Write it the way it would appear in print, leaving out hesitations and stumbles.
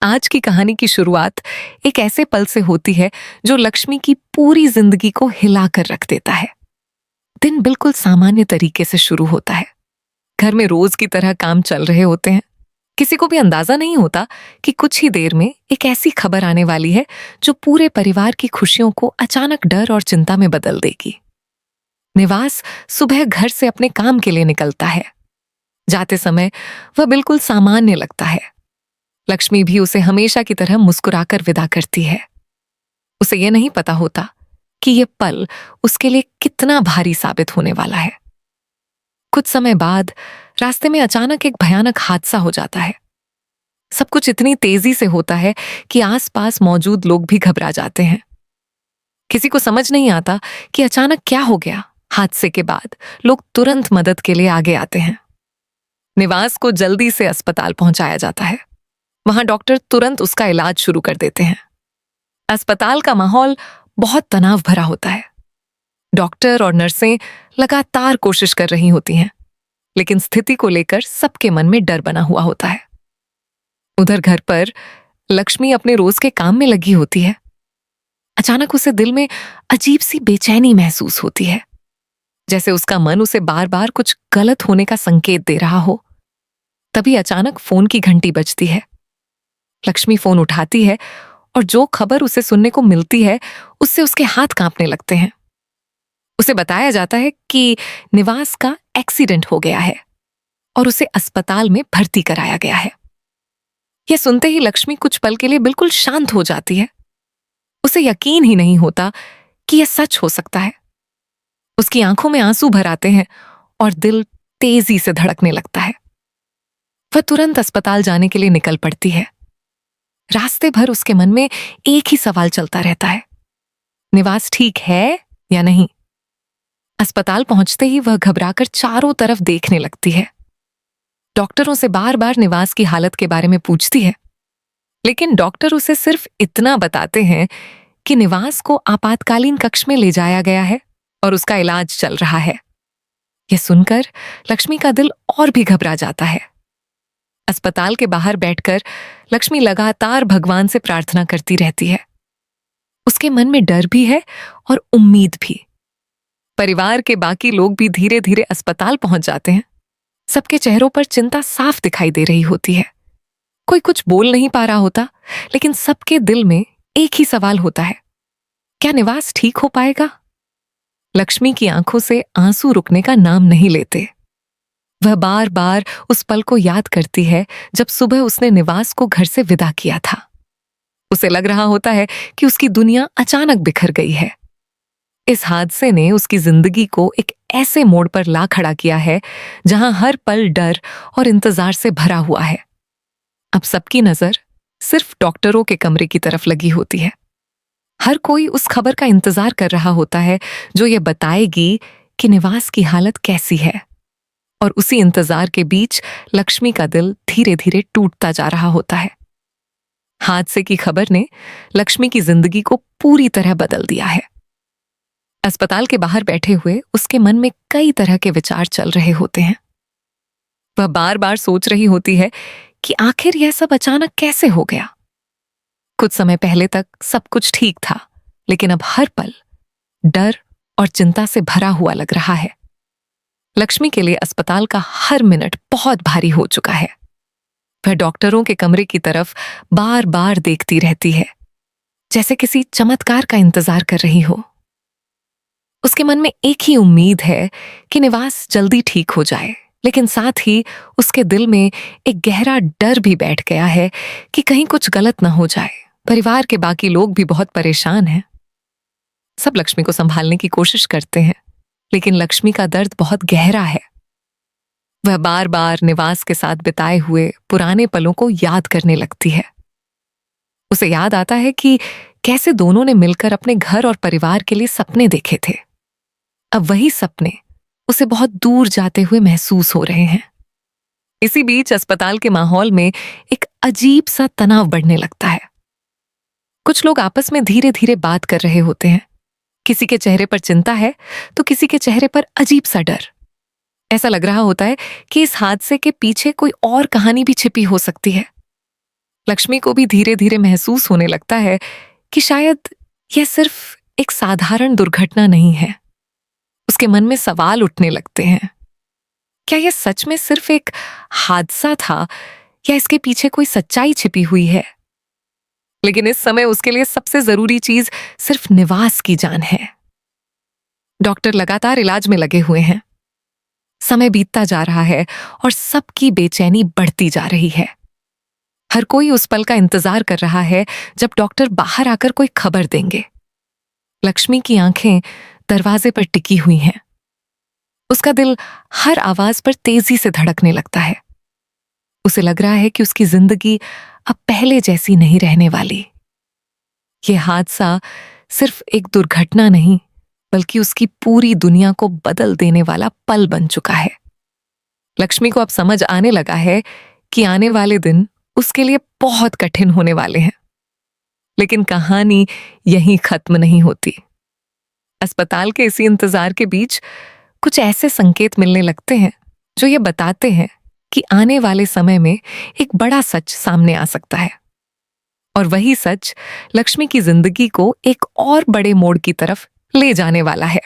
आज की कहानी की शुरुआत एक ऐसे पल से होती है जो लक्ष्मी की पूरी जिंदगी को हिलाकर रख देता है। दिन बिल्कुल सामान्य तरीके से शुरू होता है। घर में रोज की तरह काम चल रहे होते हैं। किसी को भी अंदाजा नहीं होता कि कुछ ही देर में एक ऐसी खबर आने वाली है जो पूरे परिवार की खुशियों को अचानक डर और चिंता में बदल देगी। निवास सुबह घर से अपने काम के लिए निकलता है। जाते समय वह बिल्कुल सामान्य लगता है। लक्ष्मी भी उसे हमेशा की तरह मुस्कुराकर विदा करती है। उसे यह नहीं पता होता कि यह पल उसके लिए कितना भारी साबित होने वाला है। कुछ समय बाद रास्ते में अचानक एक भयानक हादसा हो जाता है। सब कुछ इतनी तेजी से होता है कि आसपास मौजूद लोग भी घबरा जाते हैं। किसी को समझ नहीं आता कि अचानक क्या हो गया। हादसे के बाद लोग तुरंत मदद के लिए आगे आते हैं। निवास को जल्दी से अस्पताल पहुंचाया जाता है। वहां डॉक्टर तुरंत उसका इलाज शुरू कर देते हैं। अस्पताल का माहौल बहुत तनाव भरा होता है। डॉक्टर और नर्सें लगातार कोशिश कर रही होती हैं, लेकिन स्थिति को लेकर सबके मन में डर बना हुआ होता है। उधर घर पर लक्ष्मी अपने रोज के काम में लगी होती है। अचानक उसे दिल में अजीब सी बेचैनी महसूस होती है, जैसे उसका मन उसे बार बार कुछ गलत होने का संकेत दे रहा हो। तभी अचानक फोन की घंटी बजती है। लक्ष्मी फोन उठाती है और जो खबर उसे सुनने को मिलती है उससे उसके हाथ कांपने लगते हैं। उसे बताया जाता है कि निवास का एक्सीडेंट हो गया है और उसे अस्पताल में भर्ती कराया गया है। यह सुनते ही लक्ष्मी कुछ पल के लिए बिल्कुल शांत हो जाती है। उसे यकीन ही नहीं होता कि यह सच हो सकता है। उसकी आंखों में आंसू भर आते हैं और दिल तेजी से धड़कने लगता है। वह तुरंत अस्पताल जाने के लिए निकल पड़ती है। रास्ते भर उसके मन में एक ही सवाल चलता रहता है, निवास ठीक है या नहीं। अस्पताल पहुंचते ही वह घबराकर चारों तरफ देखने लगती है। डॉक्टरों से बार बार निवास की हालत के बारे में पूछती है, लेकिन डॉक्टर उसे सिर्फ इतना बताते हैं कि निवास को आपातकालीन कक्ष में ले जाया गया है और उसका इलाज चल रहा है। यह सुनकर लक्ष्मी का दिल और भी घबरा जाता है। अस्पताल के बाहर बैठकर लक्ष्मी लगातार भगवान से प्रार्थना करती रहती है। उसके मन में डर भी है और उम्मीद भी। परिवार के बाकी लोग भी धीरे धीरे अस्पताल पहुंच जाते हैं। सबके चेहरों पर चिंता साफ दिखाई दे रही होती है। कोई कुछ बोल नहीं पा रहा होता, लेकिन सबके दिल में एक ही सवाल होता है, क्या निवास ठीक हो पाएगा? लक्ष्मी की आंखों से आंसू रुकने का नाम नहीं लेते। वह बार बार उस पल को याद करती है जब सुबह उसने निवास को घर से विदा किया था। उसे लग रहा होता है कि उसकी दुनिया अचानक बिखर गई है। इस हादसे ने उसकी जिंदगी को एक ऐसे मोड़ पर ला खड़ा किया है जहां हर पल डर और इंतजार से भरा हुआ है। अब सबकी नजर सिर्फ डॉक्टरों के कमरे की तरफ लगी होती है। हर कोई उस खबर का इंतजार कर रहा होता है जो ये बताएगी कि निवास की हालत कैसी है। और उसी इंतजार के बीच लक्ष्मी का दिल धीरे धीरे टूटता जा रहा होता है। हादसे की खबर ने लक्ष्मी की जिंदगी को पूरी तरह बदल दिया है। अस्पताल के बाहर बैठे हुए उसके मन में कई तरह के विचार चल रहे होते हैं। वह बार बार सोच रही होती है कि आखिर यह सब अचानक कैसे हो गया। कुछ समय पहले तक सब कुछ ठीक था, लेकिन अब हर पल डर और चिंता से भरा हुआ लग रहा है। लक्ष्मी के लिए अस्पताल का हर मिनट बहुत भारी हो चुका है। वह डॉक्टरों के कमरे की तरफ बार बार देखती रहती है, जैसे किसी चमत्कार का इंतजार कर रही हो। उसके मन में एक ही उम्मीद है कि निवास जल्दी ठीक हो जाए, लेकिन साथ ही उसके दिल में एक गहरा डर भी बैठ गया है कि कहीं कुछ गलत न हो जाए। परिवार के बाकी लोग भी बहुत परेशान हैं। सब लक्ष्मी को संभालने की कोशिश करते हैं, लेकिन लक्ष्मी का दर्द बहुत गहरा है। वह बार बार निवास के साथ बिताए हुए पुराने पलों को याद करने लगती है। उसे याद आता है कि कैसे दोनों ने मिलकर अपने घर और परिवार के लिए सपने देखे थे। अब वही सपने उसे बहुत दूर जाते हुए महसूस हो रहे हैं। इसी बीच अस्पताल के माहौल में एक अजीब सा तनाव बढ़ने लगता है। कुछ लोग आपस में धीरे धीरे बात कर रहे होते हैं। किसी के चेहरे पर चिंता है तो किसी के चेहरे पर अजीब सा डर। ऐसा लग रहा होता है कि इस हादसे के पीछे कोई और कहानी भी छिपी हो सकती है। लक्ष्मी को भी धीरे धीरे महसूस होने लगता है कि शायद यह सिर्फ एक साधारण दुर्घटना नहीं है। उसके मन में सवाल उठने लगते हैं। क्या यह सच में सिर्फ एक हादसा था या इसके पीछे कोई सच्चाई छिपी हुई है? लेकिन इस समय उसके लिए सबसे जरूरी चीज सिर्फ निवास की जान है। डॉक्टर लगातार इलाज में लगे हुए हैं। समय बीतता जा रहा है और सबकी बेचैनी बढ़ती जा रही है। हर कोई उस पल का इंतजार कर रहा है जब डॉक्टर बाहर आकर कोई खबर देंगे। लक्ष्मी की आंखें दरवाजे पर टिकी हुई हैं। उसका दिल हर आवाज पर तेजी से धड़कने लगता है। उसे लग रहा है कि उसकी जिंदगी अब पहले जैसी नहीं रहने वाली। यह हादसा सिर्फ एक दुर्घटना नहीं, बल्कि उसकी पूरी दुनिया को बदल देने वाला पल बन चुका है। लक्ष्मी को अब समझ आने लगा है कि आने वाले दिन उसके लिए बहुत कठिन होने वाले हैं। लेकिन कहानी यहीं खत्म नहीं होती। अस्पताल के इसी इंतजार के बीच कुछ ऐसे संकेत मिलने लगते हैं जो ये बताते हैं कि आने वाले समय में एक बड़ा सच सामने आ सकता है। और वही सच लक्ष्मी की जिंदगी को एक और बड़े मोड़ की तरफ ले जाने वाला है।